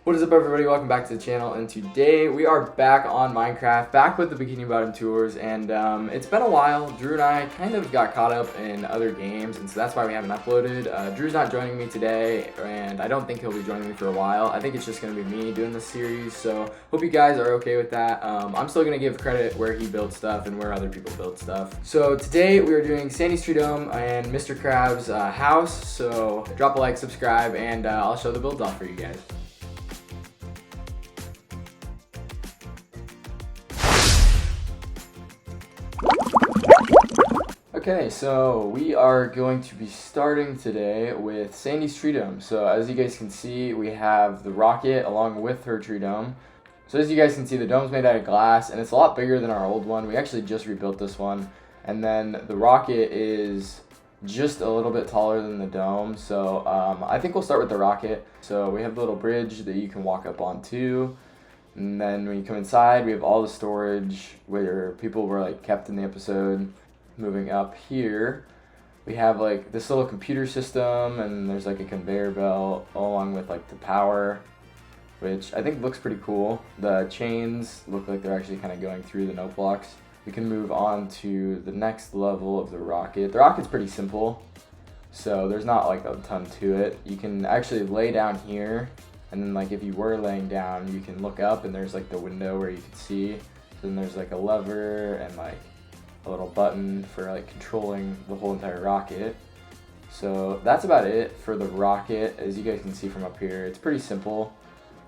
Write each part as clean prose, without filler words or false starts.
What is up, everybody? Welcome back to the channel, and today we are back on Minecraft, back with the Bikini Bottom Tours, and it's been a while. Drew and I kind of got caught up in other games, and so that's why we haven't uploaded. Drew's not joining me today, and I don't think he'll be joining me for a while. I think it's just going to be me doing this series, so hope you guys are okay with that. I'm still going to give credit where he builds stuff and where other people build stuff. So today we are doing Sandy's Treedome and Mr. Krabs' house, so drop a like, subscribe, and I'll show the builds off for you guys. Okay, so we are going to be starting today with Sandy's Treedome. So as you guys can see, we have the rocket along with her Treedome. So as you guys can see, the dome's made out of glass, and it's a lot bigger than our old one. We actually just rebuilt this one. And then the rocket is just a little bit taller than the dome. So I think we'll start with the rocket. So we have the little bridge that you can walk up onto. And then when you come inside, we have all the storage where people were like kept in the episode. Moving up here, we have like this little computer system, and there's like a conveyor belt along with like the power, which I think looks pretty cool. The chains look like they're actually kind of going through the note blocks. We can move on to the next level of the rocket. The rocket's pretty simple, so there's not like a ton to it. You can actually lay down here, and then like if you were laying down, you can look up and there's like the window where you can see. So then there's like a lever and like a little button for like controlling the whole entire rocket. So that's about it for the rocket. As you guys can see from up here, it's pretty simple.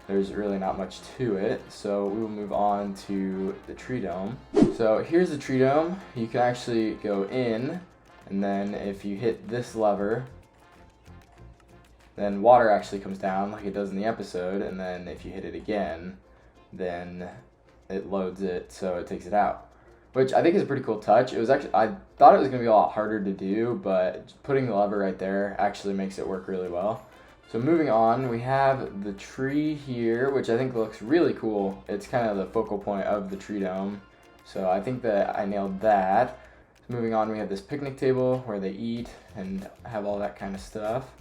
There's really not much to it. So we will move on to the Treedome. So here's the Treedome. You can actually go in, and then if you hit this lever, then water actually comes down like it does in the episode, and then if you hit it again, then it loads it, so it takes it out, which I think is a pretty cool touch. It was actually, I thought it was going to be a lot harder to do, but putting the lever right there actually makes it work really well. So moving on, we have the tree here, which I think looks really cool. It's kind of the focal point of the Treedome, so I think that I nailed that. So moving on, we have this picnic table where they eat and have all that kind of stuff.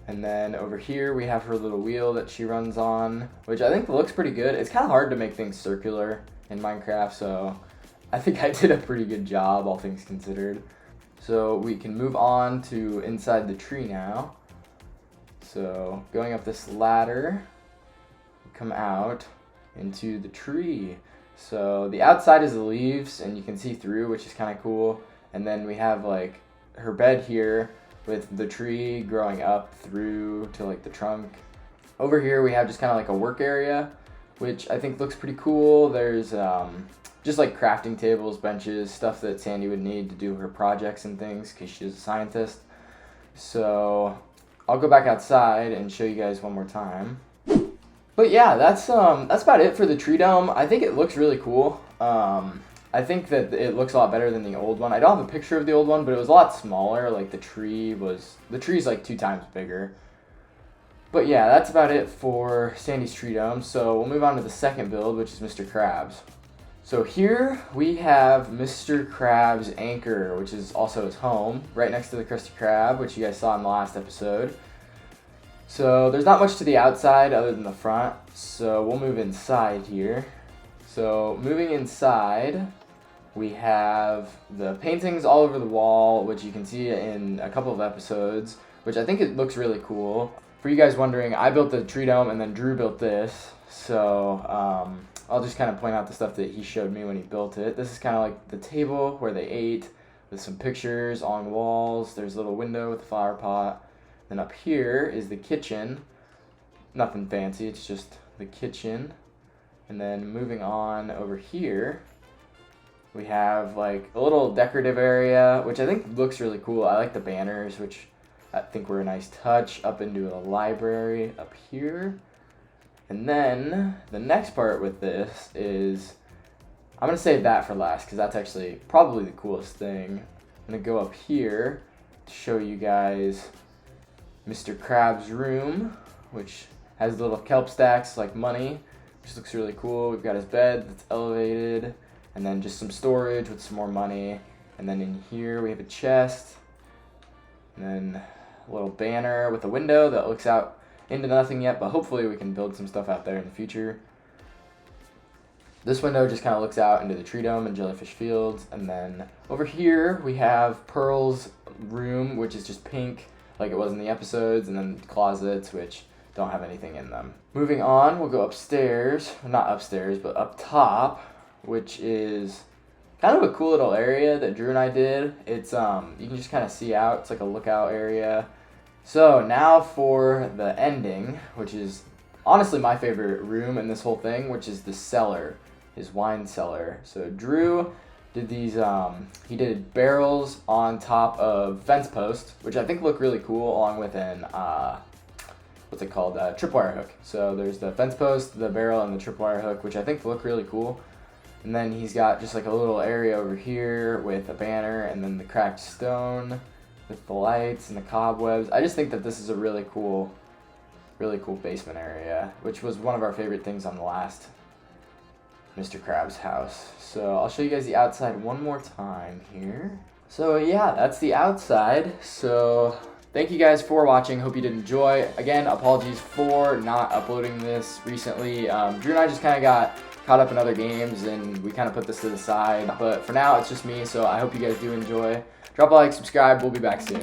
And then over here, we have her little wheel that she runs on, which I think looks pretty good. It's kind of hard to make things circular in Minecraft, so I think I did a pretty good job, all things considered. So we can move on to inside the tree now. So going up this ladder, we come out into the tree. So the outside is the leaves, and you can see through, which is kind of cool. And then we have like her bed here with the tree growing up through to like the trunk. Over here we have just kind of like a work area, which I think looks pretty cool. There's just like crafting tables, benches, stuff that Sandy would need to do her projects and things because she's a scientist. So I'll go back outside and show you guys one more time. But yeah, that's about it for the Treedome. I think it looks really cool. I think that it looks a lot better than the old one. I don't have a picture of the old one, but it was a lot smaller. Like the tree's like 2 times bigger. But yeah, that's about it for Sandy's Treedome. So we'll move on to the second build, which is Mr. Krabs. So here we have Mr. Krabs' anchor, which is also his home, right next to the Krusty Krab, which you guys saw in the last episode. So there's not much to the outside other than the front, so we'll move inside here. So moving inside, we have the paintings all over the wall, which you can see in a couple of episodes, which I think it looks really cool. For you guys wondering, I built the Treedome and then Drew built this, so I'll just kind of point out the stuff that he showed me when he built it. This is kind of like the table where they ate with some pictures on walls. There's a little window with a flower pot. Then up here is the kitchen. Nothing fancy, it's just the kitchen. And then moving on over here, we have like a little decorative area, which I think looks really cool. I like the banners, which I think were a nice touch, up into a library up here. And then the next part with this is, I'm going to save that for last because that's actually probably the coolest thing. I'm going to go up here to show you guys Mr. Krabs' room, which has little kelp stacks like money, which looks really cool. We've got his bed that's elevated, and then just some storage with some more money. And then in here we have a chest, and then a little banner with a window that looks out into nothing yet, but hopefully we can build some stuff out there in the future. This window just kind of looks out into the Treedome and Jellyfish Fields, and then over here we have Pearl's room, which is just pink like it was in the episodes, and then closets, which don't have anything in them. Moving on, we'll go upstairs, not upstairs, but up top, which is kind of a cool little area that Drew and I did. It's you can just kind of see out. It's like a lookout area. So now for the ending, which is honestly my favorite room in this whole thing, which is the cellar, his wine cellar. So Drew did these, he did barrels on top of fence posts, which I think look really cool, along with an, what's it called, tripwire hook. So there's the fence post, the barrel, and the tripwire hook, which I think look really cool. And then he's got just like a little area over here with a banner, and then the cracked stone with the lights and the cobwebs. I just think that this is a really cool basement area, which was one of our favorite things on the last Mr. Krabs house. So I'll show you guys the outside one more time here. So yeah, that's the outside. So thank you guys for watching. Hope you did enjoy. Again, apologies for not uploading this recently. Drew and I just kind of got caught up in other games, and we kind of put this to the side. But for now, it's just me, so I hope you guys do enjoy. Drop a like, subscribe. We'll be back soon.